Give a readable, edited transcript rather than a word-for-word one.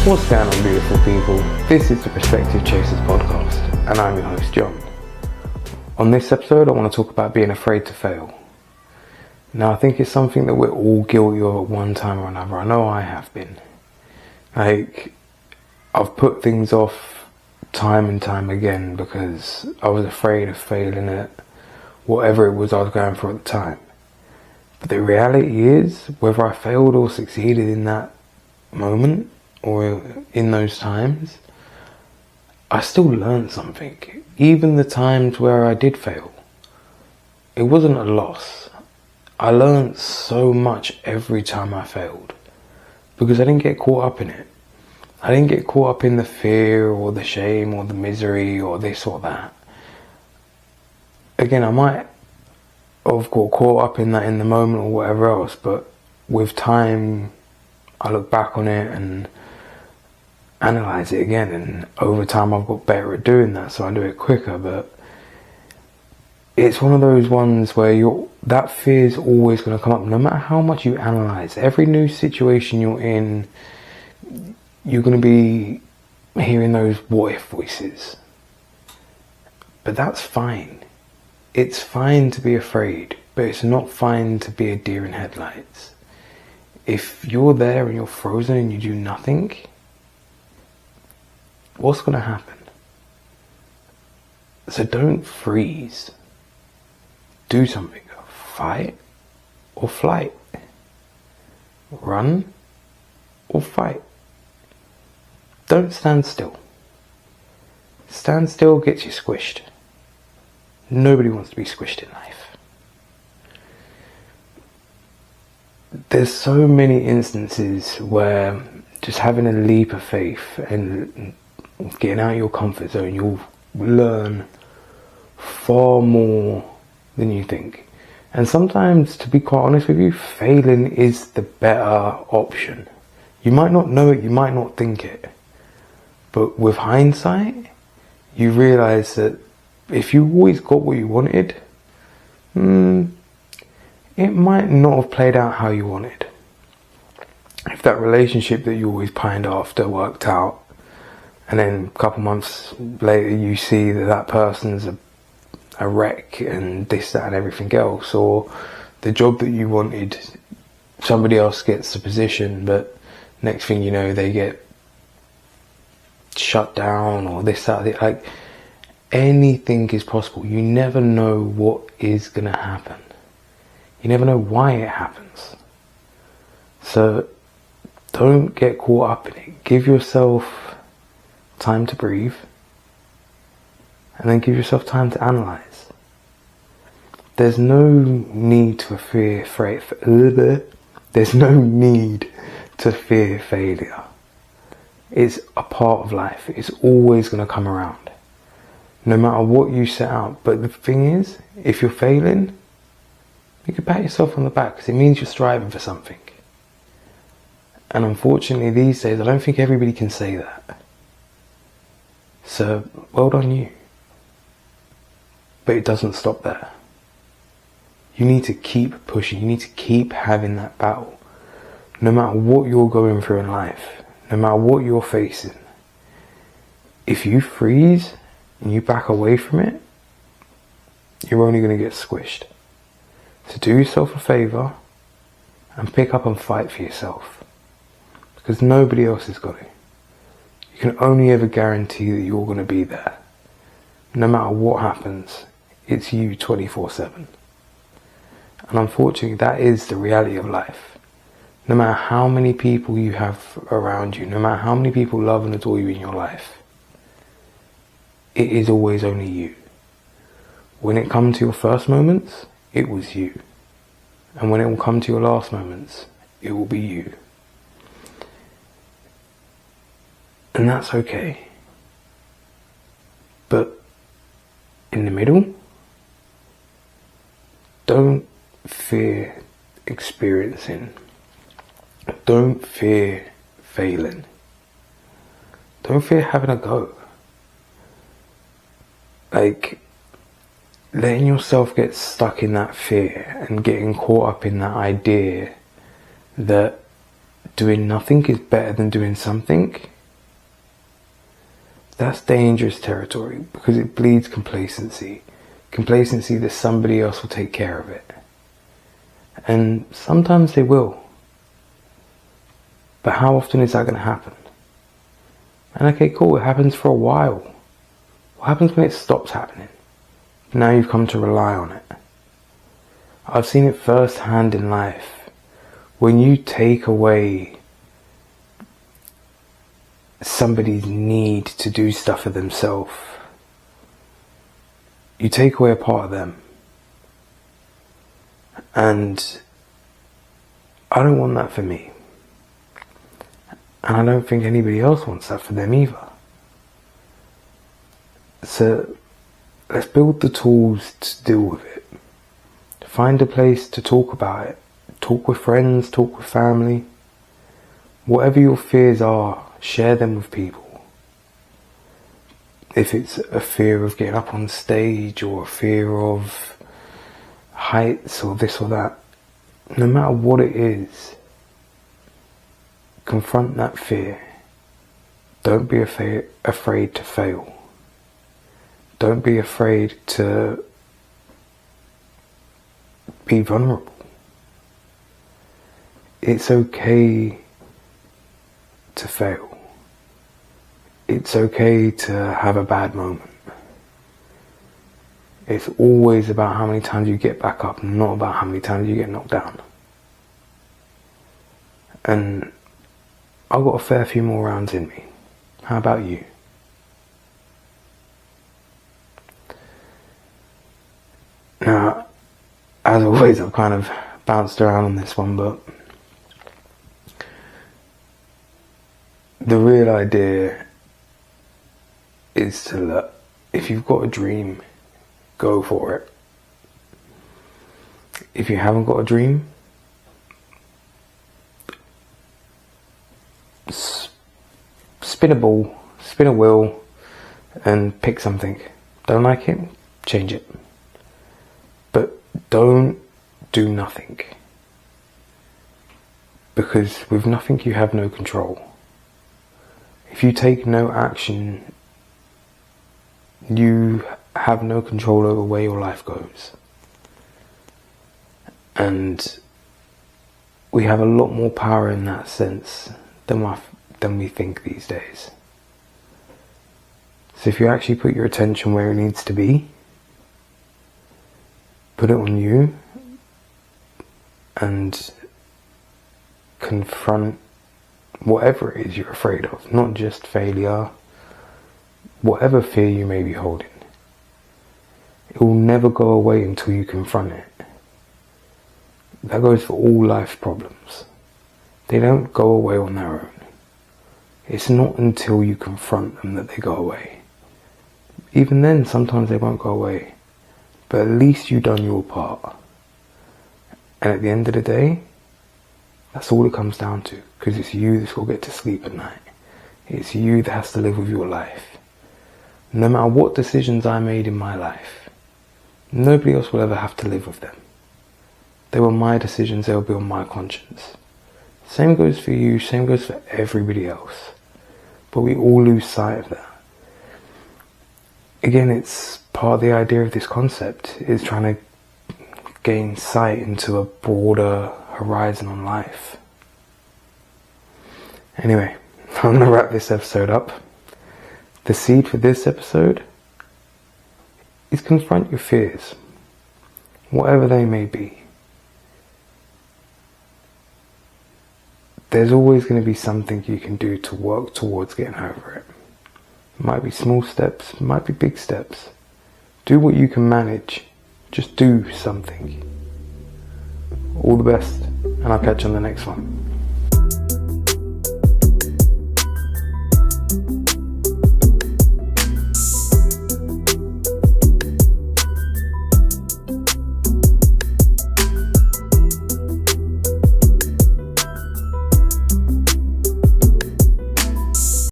What's going on, beautiful people? This is the Perspective Chasers podcast, and I'm your host, John. On this episode, I want to talk about being afraid to fail. Now, I think it's something that we're all guilty of at one time or another. I know I have been. I've put things off time and time again because I was afraid of failing at whatever it was I was going for at the time. But the reality is, whether I failed or succeeded in that moment or in those times, I still learned something. Even the times where I did fail, it wasn't a loss. I learned so much every time I failed because I didn't get caught up in it. I didn't get caught up in the fear or the shame or the misery or this or that. Again, I might have got caught up in that in the moment or whatever else, but with time, I look back on it and analyze it again, and over time I've got better at doing that, so I do it quicker. But it's one of those ones where that fear is always going to come up, no matter how much you analyze. Every new situation you're in, you're going to be hearing those what if voices. But that's fine. It's fine to be afraid, but it's not fine to be a deer in headlights. If you're there and you're frozen and you do nothing, what's going to happen? So don't freeze. Do something. Fight or flight. Run or fight. Don't stand still. Stand still gets you squished. Nobody wants to be squished in life. There's so many instances where just having a leap of faith and getting out of your comfort zone, you'll learn far more than you think. And sometimes, to be quite honest with you, failing is the better option. You might not know it, you might not think it, but with hindsight, you realise that if you always got what you wanted, it might not have played out how you wanted. If that relationship that you always pined after worked out, and then a couple months later you see that person's a wreck and this, that and everything else, or the job that you wanted, somebody else gets the position, but next thing you know they get shut down or this, that, like anything is possible. You never know what is going to happen. You never know why it happens. So don't get caught up in it. Give yourself time to breathe, and then give yourself time to analyze. There's no need to fear There's no need to fear failure. It's a part of life. It's always going to come around, no matter what you set out. But the thing is, if you're failing, you can pat yourself on the back because it means you're striving for something. And unfortunately these days, I don't think everybody can say that. So, well done you. But it doesn't stop there. You need to keep pushing. You need to keep having that battle. No matter what you're going through in life, no matter what you're facing, if you freeze and you back away from it, you're only going to get squished. So do yourself a favour and pick up and fight for yourself. Because nobody else has got it. You can only ever guarantee that you're going to be there. No matter what happens, it's you 24/7. And unfortunately, that is the reality of life. No matter how many people you have around you, no matter how many people love and adore you in your life, it is always only you. When it comes to your first moments, it was you. And when it will come to your last moments, it will be you. And that's okay. But in the middle, don't fear experiencing. Don't fear failing. Don't fear having a go. Letting yourself get stuck in that fear and getting caught up in that idea that doing nothing is better than doing something That's dangerous territory, because it bleeds complacency. Complacency that somebody else will take care of it. And sometimes they will. But how often is that going to happen? And okay, cool, it happens for a while. What happens when it stops happening? Now you've come to rely on it. I've seen it firsthand in life. When you take away somebody's need to do stuff for themselves, you take away a part of them. And I don't want that for me. And I don't think anybody else wants that for them either. So let's build the tools to deal with it. Find a place to talk about it. Talk with friends, talk with family. Whatever your fears are, share them with people. If it's a fear of getting up on stage, or a fear of heights, or this or that, no matter what it is, confront that fear. Don't be afraid to fail. Don't be afraid to be vulnerable. It's okay to fail. It's okay to have a bad moment. It's always about how many times you get back up, not about how many times you get knocked down. And I've got a fair few more rounds in me. How about you? Now, as always, I've kind of bounced around on this one, but the real idea is to look, if you've got a dream, go for it. If you haven't got a dream, spin a ball, spin a wheel, and pick something. Don't like it? Change it. But don't do nothing. Because with nothing you have no control. If you take no action, you have no control over where your life goes. And we have a lot more power in that sense than we think these days. So if you actually put your attention where it needs to be, put it on you, and confront whatever it is you're afraid of, not just failure, whatever fear you may be holding. It will never go away until you confront it. That goes for all life problems. They don't go away on their own. It's not until you confront them that they go away. Even then, sometimes they won't go away. But at least you've done your part. And at the end of the day, that's all it comes down to. Because it's you that's got to get to sleep at night. It's you that has to live with your life. No matter what decisions I made in my life, nobody else will ever have to live with them. They were my decisions, they will be on my conscience. Same goes for you, same goes for everybody else. But we all lose sight of that. Again, it's part of the idea of this concept, is trying to gain sight into a broader horizon on life. Anyway, I'm going to wrap this episode up. The seed for this episode is confront your fears, whatever they may be. There's always going to be something you can do to work towards getting over it. It might be small steps, it might be big steps. Do what you can manage. Just do something. All the best, and I'll catch you on the next one.